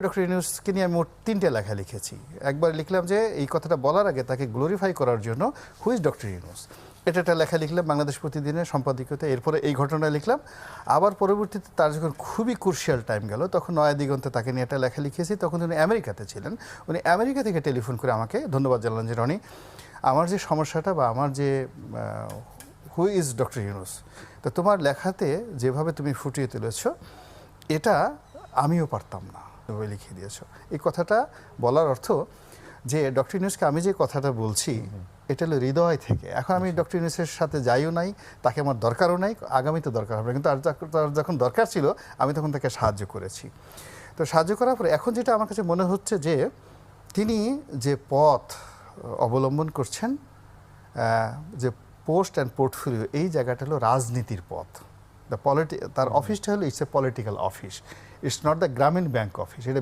Doctor ইউনূসকে নিয়ে আমি মোট ৩টে লেখা লিখেছি। একবার লিখলাম যে এই কথাটা বলার আগে তাকে গ্লোরিফাই করার জন্য হু ইজ ডক্টর ইউনূস, এটা একটা লেখা লিখলাম বাংলাদেশ প্রতিদিনের সম্পাদকীয়তে। এরপরে এই ঘটনা লিখলাম। আবার পরবর্তীতে তার যখন খুবই ক্রুশিয়াল টাইম গেল, তখন নয়া দিগন্তে তাকে নিয়ে একটা লেখা লিখেছি। তখন উনি আমেরিকাতে ছিলেন। উনি আমেরিকা থেকে টেলিফোন করে আমাকে ধন্যবাদ জানালেন যে রনি, আমার যে সমস্যাটা বা আমার যে হু ইজ ডক্টর ইউনূস, তো তোমার লেখাতে যেভাবে তুমি ফুটিয়ে তুলেছ এটা আমিও পারতাম না, তুমি লিখে দিয়েছো। এই কথাটা বলার অর্থ যে ডক্টর ইউনূসকে আমি যে কথাটা বলছি এটা হলো হৃদয় থেকে। এখন আমি ডক্টর ইউনূসের সাথে যাইও নাই, তাকে আমার দরকারও নাই, আগামীতে দরকার হবে না, কিন্তু তার যখন দরকার ছিল আমি তখন তাকে সাহায্য করেছি। তো সাহায্য করার পরে এখন যেটা আমার কাছে মনে হচ্ছে যে তিনি যে পথ অবলম্বন করছেন, যে পোস্ট অ্যান্ড পোর্টফোলিও, এই জায়গাটা হলো রাজনীতির পথ। তার অফিসটা হলো it's a political office, it's not the গ্রামীণ ব্যাংক অফিস। এটা